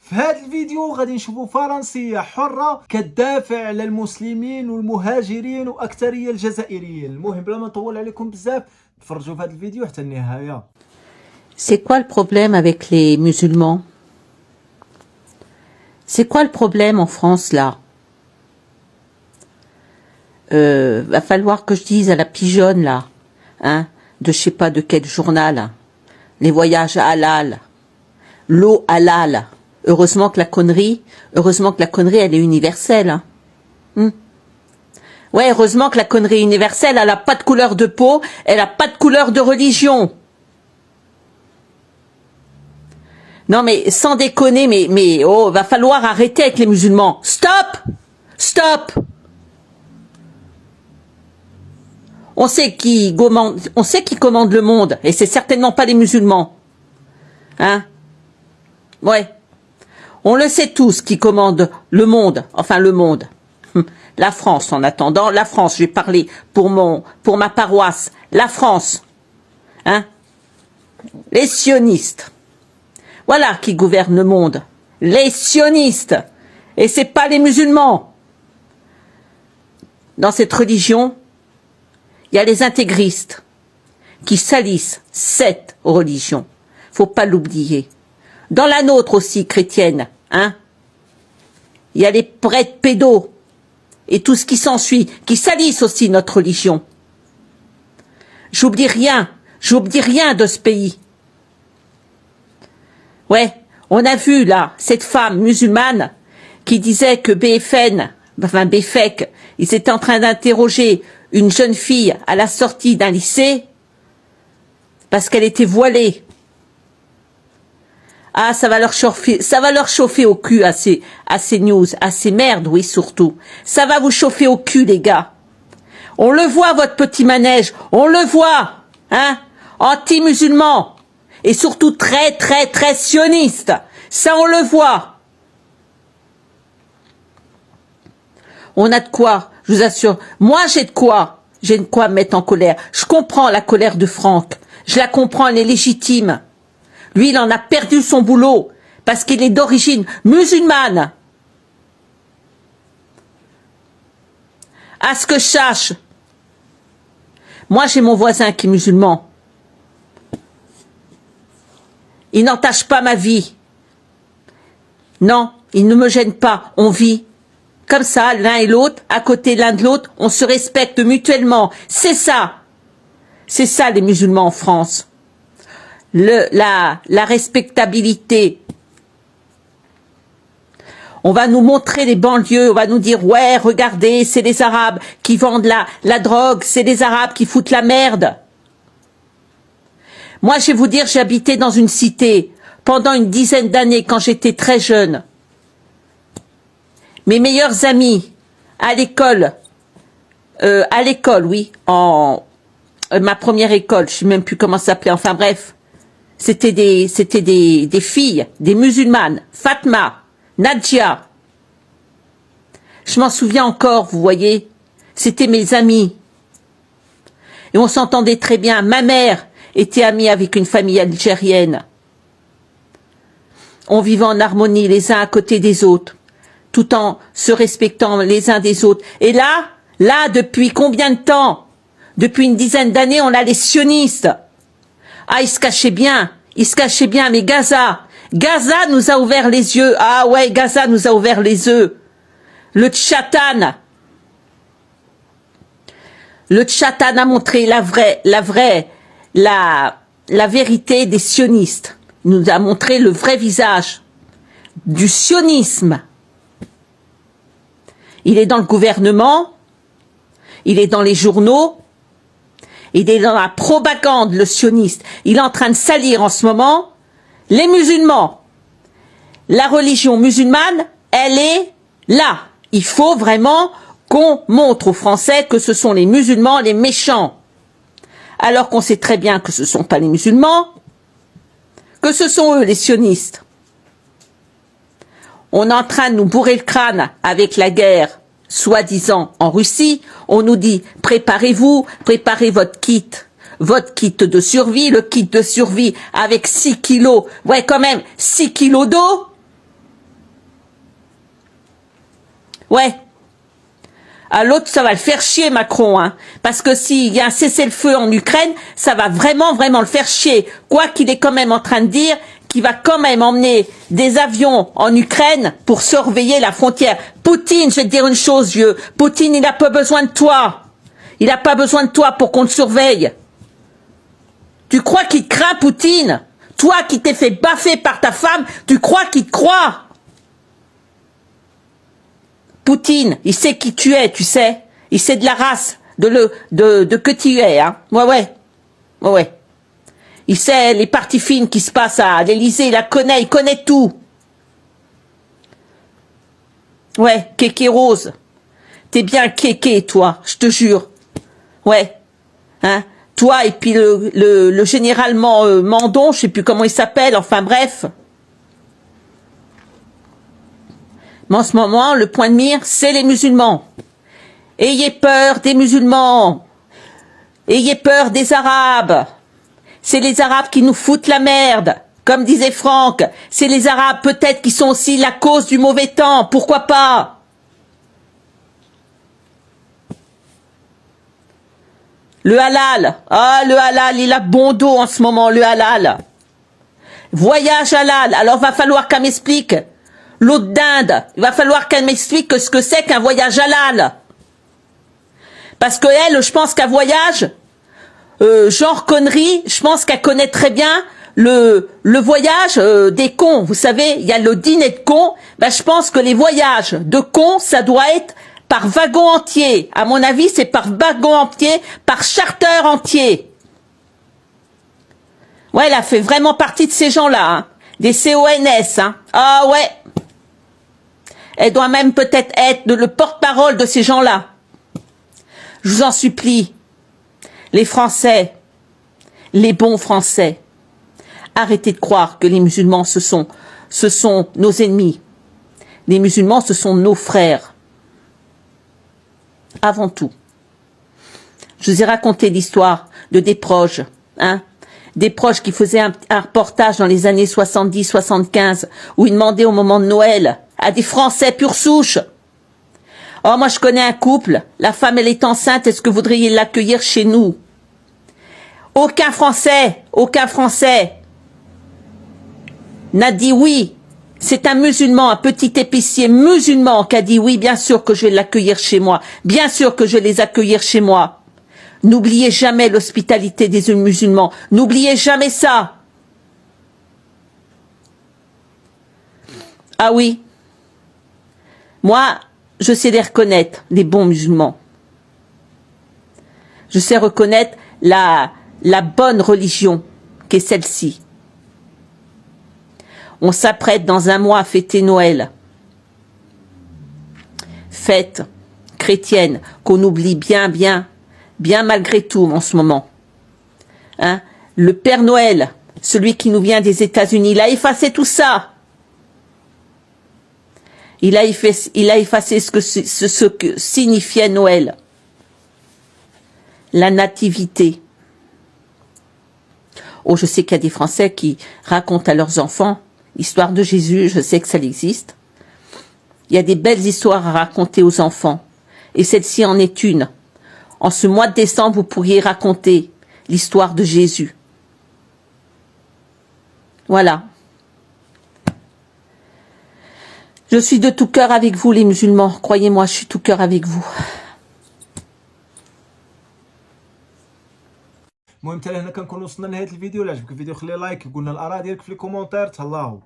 في هذا الفيديو غادي نشوفوا فرنسية حرة كتدافع على المسلمين والمهاجرين واكثرية الجزائريين. المهم بلا ما نطول عليكم بزاف تفرجوا في هذا الفيديو حتى النهاية. C'est quoi le problème avec les musulmans? C'est quoi le problème en France là? Va falloir que je dise à la pigeonne là, hein, de je sais pas de quel journal, les voyages halal, l'eau halal. Heureusement que la connerie elle est universelle. Hein. Ouais, heureusement que la connerie est universelle, elle a pas de couleur de peau, elle a pas de couleur de religion. Non mais sans déconner, mais oh, va falloir arrêter avec les musulmans. Stop! Stop! On sait qui commande le monde, et c'est certainement pas les musulmans. Hein? Ouais. On le sait tous qui commande le monde, enfin le monde. La France en attendant, la France, je vais parler pour ma paroisse, la France. Hein? Les sionistes. Voilà qui gouvernent le monde. Les sionistes. Et c'est pas les musulmans. Dans cette religion, il y a les intégristes qui salissent cette religion. Faut pas l'oublier. Dans la nôtre aussi, chrétienne, hein, il y a les prêtres pédos et tout ce qui s'ensuit, qui salissent aussi notre religion. J'oublie rien de ce pays. Ouais, on a vu là, cette femme musulmane qui disait que BFEC, ils étaient en train d'interroger une jeune fille à la sortie d'un lycée parce qu'elle était voilée. Ah, ça va leur chauffer au cul à ces news, à ces merdes, oui, surtout. Ça va vous chauffer au cul, les gars. On le voit, votre petit manège. On le voit, hein. Anti-musulman. Et surtout très, très, très sioniste. Ça, on le voit. On a de quoi, je vous assure. Moi, j'ai de quoi me mettre en colère. Je comprends la colère de Franck. Je la comprends, elle est légitime. Lui, il en a perdu son boulot parce qu'il est d'origine musulmane. À ce que je sache, moi, j'ai mon voisin qui est musulman. Il n'entache pas ma vie. Non, il ne me gêne pas. On vit comme ça, l'un et l'autre, à côté l'un de l'autre. On se respecte mutuellement. C'est ça. C'est ça, les musulmans en France. La respectabilité. On va nous montrer les banlieues, on va nous dire, ouais, regardez, c'est les Arabes qui vendent la drogue, c'est les Arabes qui foutent la merde. Moi, je vais vous dire, j'ai habité dans une cité pendant une dizaine d'années quand j'étais très jeune. Mes meilleurs amis à l'école, oui, ma première école, je sais même plus comment ça s'appelait, enfin bref. C'était des filles, des musulmanes, Fatma, Nadja. Je m'en souviens encore, vous voyez. C'était mes amis. Et on s'entendait très bien. Ma mère était amie avec une famille algérienne. On vivait en harmonie les uns à côté des autres, tout en se respectant les uns des autres. Et là, depuis combien de temps? Depuis une dizaine d'années, on a les sionistes. Ah, il se cachait bien, mais Gaza nous a ouvert les yeux. Ah ouais, Gaza nous a ouvert les yeux. Le Tchatan a montré la vérité des sionistes. Il nous a montré le vrai visage du sionisme. Il est dans le gouvernement, il est dans les journaux, il est dans la propagande, le sioniste. Il est en train de salir en ce moment les musulmans. La religion musulmane, elle est là. Il faut vraiment qu'on montre aux Français que ce sont les musulmans les méchants. Alors qu'on sait très bien que ce ne sont pas les musulmans, que ce sont eux les sionistes. On est en train de nous bourrer le crâne avec la guerre, soi-disant en Russie. On nous dit, préparez-vous, préparez votre kit de survie, le kit de survie avec 6 kilos, ouais quand même, 6 kilos d'eau, Ouais. À l'autre, ça va le faire chier, Macron, hein. Parce que s'il y a un cessez-le-feu en Ukraine, ça va vraiment, vraiment le faire chier. Quoi qu'il est quand même en train de dire qu'il va quand même emmener des avions en Ukraine pour surveiller la frontière. Poutine, je vais te dire une chose, vieux. Poutine, il n'a pas besoin de toi. Il n'a pas besoin de toi pour qu'on le surveille. Tu crois qu'il te craint, Poutine? Toi qui t'es fait baffer par ta femme, tu crois qu'il te croit? Poutine, il sait qui tu es, tu sais. Il sait de la race, de que tu es, hein. Ouais. Il sait les parties fines qui se passent à l'Élysée, il connaît tout. Ouais, Kéké Rose. T'es bien Kéké, toi, je te jure. Ouais. Hein. Toi et puis le généralement Mandon, je sais plus comment il s'appelle, enfin bref. Mais en ce moment, le point de mire, c'est les musulmans. Ayez peur des musulmans. Ayez peur des Arabes. C'est les Arabes qui nous foutent la merde. Comme disait Franck, c'est les Arabes peut-être qui sont aussi la cause du mauvais temps. Pourquoi pas? Le halal. Ah, le halal, il a bon dos en ce moment, le halal. Voyage halal. Alors, va falloir qu'elle m'explique. L'autre d'Inde, il va falloir qu'elle m'explique ce que c'est qu'un voyage halal. Parce que elle, je pense qu'un voyage, genre connerie, je pense qu'elle connaît très bien le voyage des cons. Vous savez, il y a le dîner de cons. Ben, je pense que les voyages de cons, ça doit être par wagon entier. À mon avis, c'est par wagon entier, par charter entier. Ouais, elle a fait vraiment partie de ces gens-là, hein. Des CONS, hein. Ah ouais. Elle doit même peut-être être le porte-parole de ces gens-là. Je vous en supplie, les Français, les bons Français, arrêtez de croire que les musulmans, ce sont nos ennemis. Les musulmans, ce sont nos frères. Avant tout. Je vous ai raconté l'histoire de des proches, hein, des proches qui faisaient un reportage dans les années 70-75, où ils demandaient au moment de Noël à des Français pure souche. Oh, moi je connais un couple, la femme elle est enceinte, est-ce que vous voudriez l'accueillir chez nous? Aucun Français n'a dit oui. C'est un musulman, un petit épicier musulman qui a dit oui, bien sûr que je vais l'accueillir chez moi, bien sûr que je vais les accueillir chez moi. N'oubliez jamais l'hospitalité des musulmans, n'oubliez jamais ça. Ah oui. Moi, je sais les reconnaître, les bons musulmans. Je sais reconnaître la bonne religion qu'est celle-ci. On s'apprête dans un mois à fêter Noël. Fête chrétienne qu'on oublie bien malgré tout en ce moment. Hein? Le Père Noël, celui qui nous vient des États-Unis, il a effacé tout ça. Il a effacé ce que signifiait Noël. La nativité. Oh, je sais qu'il y a des Français qui racontent à leurs enfants l'histoire de Jésus, je sais que ça existe. Il y a des belles histoires à raconter aux enfants. Et celle-ci en est une. En ce mois de décembre, vous pourriez raconter l'histoire de Jésus. Voilà. Je suis de tout cœur avec vous, les musulmans. Croyez-moi, je suis tout cœur avec vous. المهم حتى لهنا كنكون وصلنا لنهايه الفيديو. اللي عجبك الفيديو خلي لايك وقولنا الاراء ديالك في لي كومونتير. تهلاو.